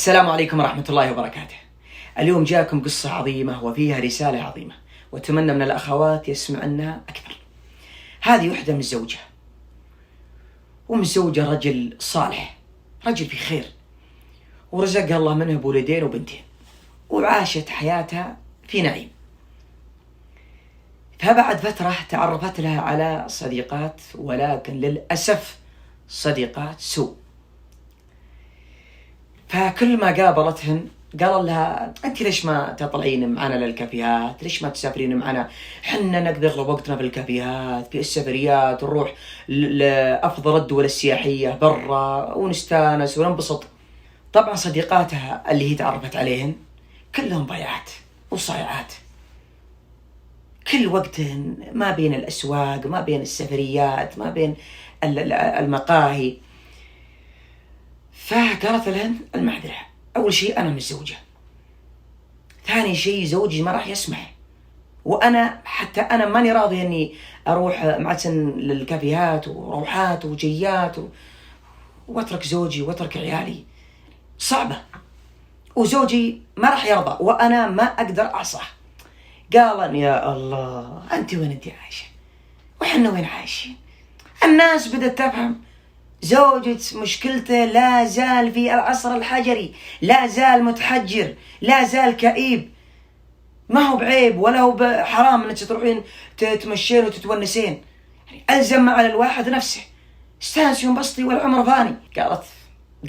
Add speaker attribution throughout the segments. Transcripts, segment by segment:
Speaker 1: السلام عليكم ورحمة الله وبركاته. اليوم جاكم قصة عظيمة وفيها رسالة عظيمة، وأتمنى من الأخوات يسمعنها أكثر. هذه وحدة متزوجة ومتزوجة رجل صالح، رجل في خير، ورزقها الله منه بولدين وبنتين، وعاشت حياتها في نعيم. فبعد فترة تعرفت لها على صديقات، ولكن للأسف صديقات سوء. فكل ما قابلتهن قال لها: أنت ليش ما تطلعين معنا للكافيهات؟ ليش ما تسافرين معنا؟ حنا نقضي أغلب وقتنا في الكافيهات، في السفريات، ونروح لأفضل الدول السياحية برا ونستانس وننبسط. طبعا صديقاتها اللي هي تعرفت عليهن كلهم ضيعات وصايعات، كل وقتهن ما بين الأسواق، ما بين السفريات، ما بين المقاهي. فقالت لهن المعذرة: أول شيء أنا متزوجة، ثاني شيء زوجي ما راح يسمح، وأنا حتى أنا ماني راضي أني أروح معسن للكافيهات وروحات وجيات وأترك زوجي وأترك عيالي، صعبة، وزوجي ما راح يرضى وأنا ما أقدر أعصاه. قال: يا الله، أنت وين أنت عايشة وحنا وين عايشين؟ الناس بدأت تفهم زوجة مشكلته لا زال في العصر الحجري، لا زال متحجر، لا زال كئيب. ما هو بعيب ولا هو بحرام انك تروحين تتمشين وتتونسين، يعني ألزم على الواحد نفسه، استانسي وانبسطي والعمر فاني. قالت: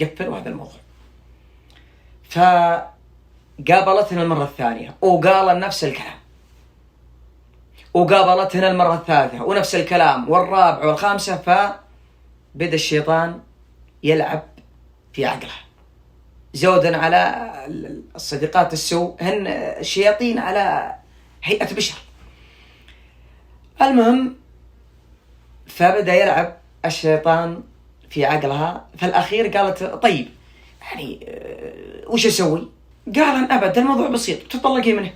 Speaker 1: قفلوا هذا الموضوع. فقابلتنا المرة الثانية وقال نفس الكلام، وقابلتنا المرة الثالثة ونفس الكلام، والرابعة والخامسة. بدأ الشيطان يلعب في عقلها، زودا على الصديقات السوء، هن شياطين على هيئة بشر. المهم، فبدأ يلعب الشيطان في عقلها. في الأخير قالت: طيب يعني وش أسوي؟ قال: أبد، الموضوع بسيط، تطلقي منه.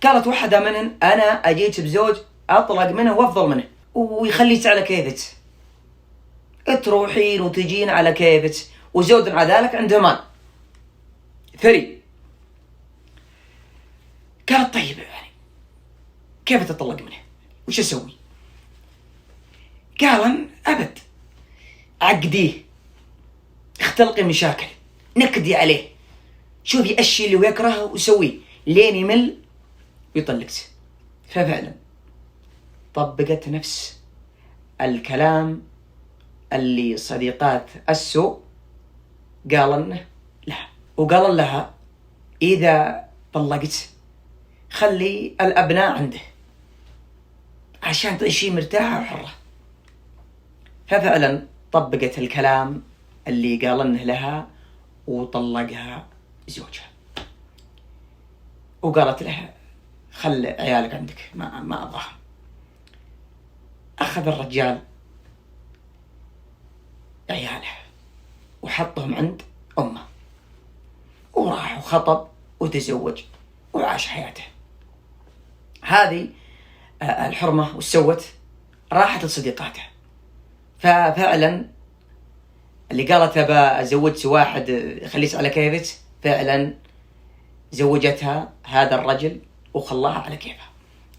Speaker 1: قالت واحدة منهن: أنا أجيت بزوج أطلق منه وأفضل منه ويخليك على كيفك، تروحين وتجين على كيفك، وزود على ذلك عنده مال ثري. قالت: طيب يعني كيف تطلق منه؟ وش أسوي؟ قال: أبد، عقديه، اختلقي مشاكل، نكدي عليه، شوفي الشيء اللي يكرهه وسويه لين يمل ويطلقك. ففعلا طبقت نفس الكلام اللي صديقات السوء قالن له، وقال لها: إذا طلقت خلي الأبناء عنده عشان تعيشي مرتاحة وحرة. ففعلا طبقت الكلام اللي قالنه لها وطلقها زوجها، وقالت لها: خل عيالك عندك، ما أبغاهم. أخذ الرجال عياله وحطهم عند أمه، وراح وخطب وتزوج وعاش حياته. هذه الحرمة وسوت راحت لصديقاتها. ففعلا اللي قالت: أبا زوجت واحد يخليك على كيفك، فعلا زوجتها هذا الرجل وخلاها على كيفها،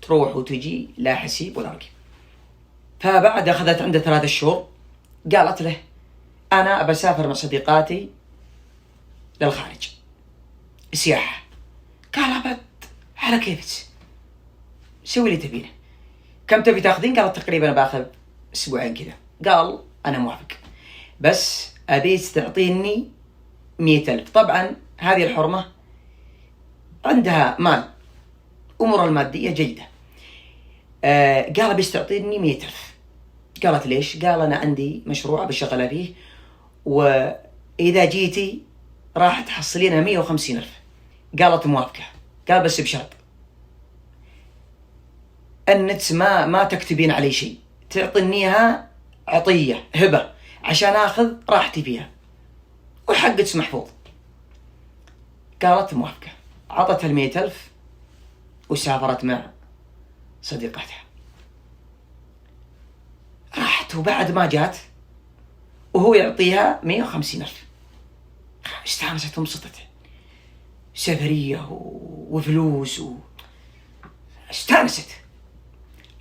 Speaker 1: تروح وتجي لا حسيب ولا رقيب. فبعد أخذت عنده 3 شهور قالت له: أنا أبى أسافر مع صديقاتي للخارج سياحة. قال: أبد، على كيفك، سوي اللي تبينه. كم تبي تاخذين؟ قالت: تقريبا باخذ 2 أسبوع كذا. قال: أنا موافق، بس أبيت تعطيني 100,000. طبعا هذه الحرمة عندها مال، أمورها المادية جيدة. قال: بس تعطيني 100,000. قالت: ليش؟ قال: أنا عندي مشروع بشغله فيه، وإذا جيتي راح تحصلينها 150,000. قالت: موافقة. قال: بس بشرط أنك ما تكتبين علي شيء، تعطينيها عطية هبة عشان آخذ راحتي فيها وحقك محفوظ. قالت: موافقة. عطتها 100,000 وسافرت مع صديقتها. راحت، وبعد ما جات وهو يعطيها 150,000، استانست وانبسطت، سفرية وفلوس استانست.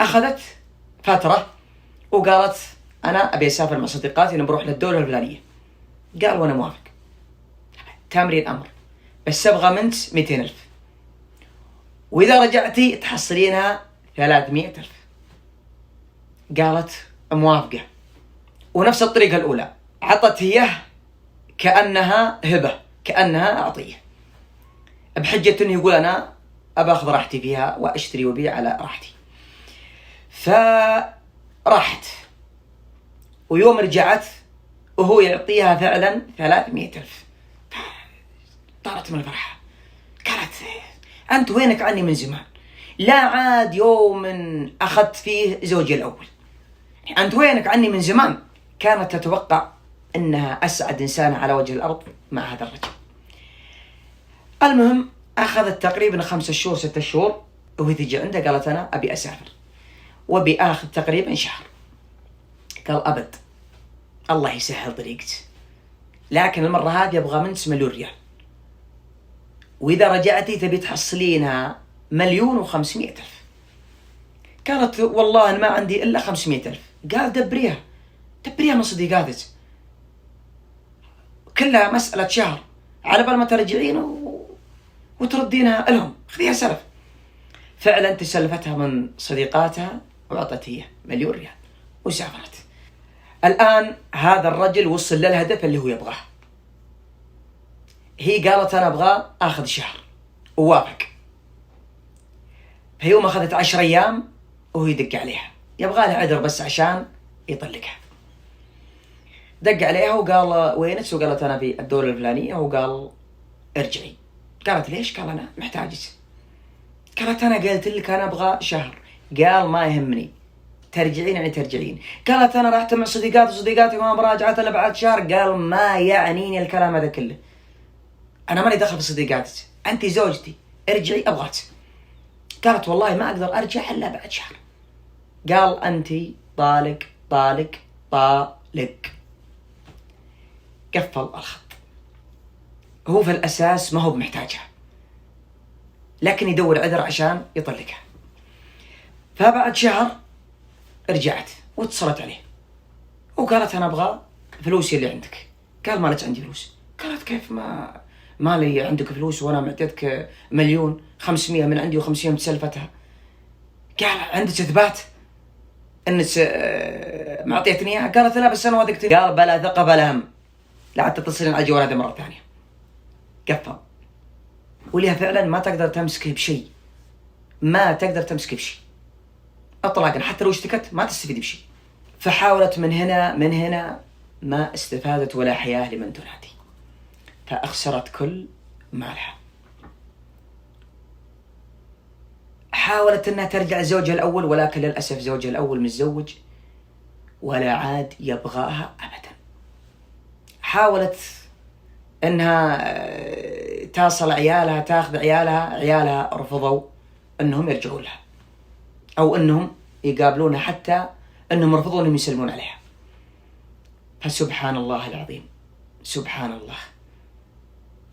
Speaker 1: أخذت فترة وقالت أنا أبي أسافر مع صديقاتي نروح للدولة الفلانية. قال وأنا موافق، تامرين أمر، بس أبغى منت 200,000، وإذا رجعتي تحصلينها 300,000. قالت موافقة. ونفس الطريقة الأولى، عطت هي كأنها هبة، كأنها عطية، بحجة أنه يقول أنا أبى أخذ راحتي فيها وأشتري وبيع على راحتي. فراحت، ويوم رجعت وهو يعطيها فعلا 300,000. طارت من الفرحة، قالت أنت وينك عني من زمان؟ لا عاد يوم أخذت فيه زوجي الأول، أنت وينك عني من زمان. كانت تتوقع أنها أسعد إنسان على وجه الأرض مع هذا الرجل. المهم أخذت تقريبا 5 شهور 6 شهور وهي تجي عنده، قالت أنا أبي أسافر وأبي آخذ تقريبا شهر. قال أبد، الله يسهل طريقتي، لكن المرة هذه أبغى منك 1,000,000 ريال، وإذا رجعتي تبي تحصلينها 1,500,000. قالت والله أنا ما عندي إلا 500,000. قال دبريها من صديقاتك، كلها مسألة شهر على بال ما ترجعين وتردينها لهم، خذيها سلف. فعلا تسلفتها من صديقاتها وعطت هي 1,000,000 ريال وسافرت. الآن هذا الرجل وصل للهدف اللي هو يبغاه. هي قالت أنا أبغى أخذ شهر، ووافق. في يوم أخذت 10 أيام وهو يدق عليها، يبغى لها عذر بس عشان يطلقها. دق عليها وقال وينك؟ وقالت أنا في الدولة الفلانية. وقال ارجعي. قالت ليش؟ قال أنا محتاجك. قالت أنا قلت لك أنا أبغى شهر. قال ما يهمني، ترجعين يعني ترجعين. قالت أنا رحت مع صديقاتي وما براجعت إلا بعد شهر. قال ما يعنيني الكلام هذا كله، أنا ماني دخل في صديقاتك، أنت زوجتي، ارجعي أبغاك. قالت والله ما أقدر أرجع إلا بعد شهر. قال أنت طالق طالق طالق. قفل الخط. هو في الأساس ما هو بمحتاجها، لكن يدور عذر عشان يطلقها. فبعد شهر رجعت واتصلت عليه وقالت أنا أبغى فلوسي اللي عندك. قال ما لك عندي فلوس. قالت كيف ما لي عندك فلوس وأنا معطيتك 1,500,000 من عندي و50 متسلفتها؟ قال عندك إثبات أنك معطيتني إياها؟ قالت لا بس أنا وثقت. قال بلا ثقة بلا هم، لا تتصلين على الجوال هذا مرة ثانية. قفل. وليها فعلا ما تقدر تمسكه بشيء، ما تقدر تمسكه بشيء اطلاقا، حتى لو اشتكت ما تستفيد بشيء. فحاولت من هنا ما استفادت ولا حياة لمن تنادي، فأخسرت كل مالها. حاولت أنها ترجع زوجها الأول، ولكن للأسف زوجها الأول متزوج ولا عاد يبغاها أبدا. حاولت أنها تصل عيالها، تاخذ عيالها رفضوا أنهم يرجعوا لها أو أنهم يقابلونها، حتى أنهم رفضوا أنهم يسلمون عليها. فسبحان الله العظيم، سبحان الله،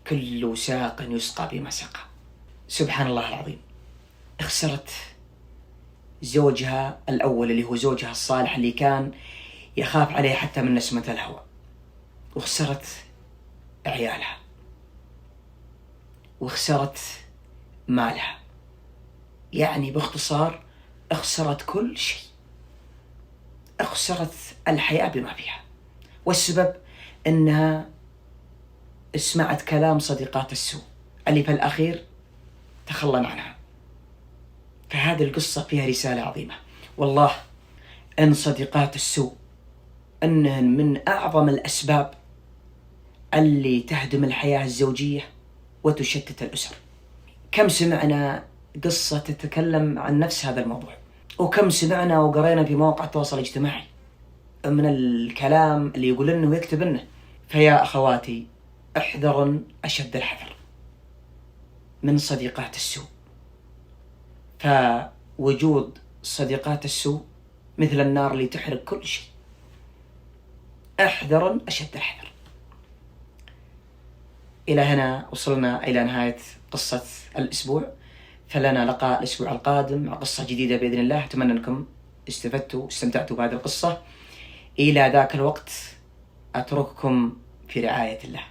Speaker 1: كل ساق يسقى بما سقى. سبحان الله العظيم، خسرت زوجها الأول اللي هو زوجها الصالح اللي كان يخاف عليه حتى من نسمة الهوى، وخسرت عيالها، وخسرت مالها. يعني باختصار خسرت كل شيء، خسرت الحياة بما فيها. والسبب أنها سمعت كلام صديقات السوء اللي في الأخير تخلن عنها. فهذه القصة فيها رسالة عظيمة والله، أن صديقات السوء أنهن من أعظم الأسباب اللي تهدم الحياة الزوجية وتشتت الأسر. كم سمعنا قصة تتكلم عن نفس هذا الموضوع، وكم سمعنا وقرينا في مواقع التواصل الاجتماعي من الكلام اللي يقول لنا ويكتب لنا. فيا أخواتي احذرن أشد الحذر من صديقات السوء. فوجود صديقات السوء مثل النار اللي تحرق كل شيء. احذرن أشد الحذر. إلى هنا وصلنا إلى نهاية قصة الأسبوع، فلنا لقاء الأسبوع القادم مع قصة جديدة بإذن الله. أتمنى أنكم استفدتوا واستمتعتوا بهذه القصة. إلى ذاك الوقت أترككم في رعاية الله.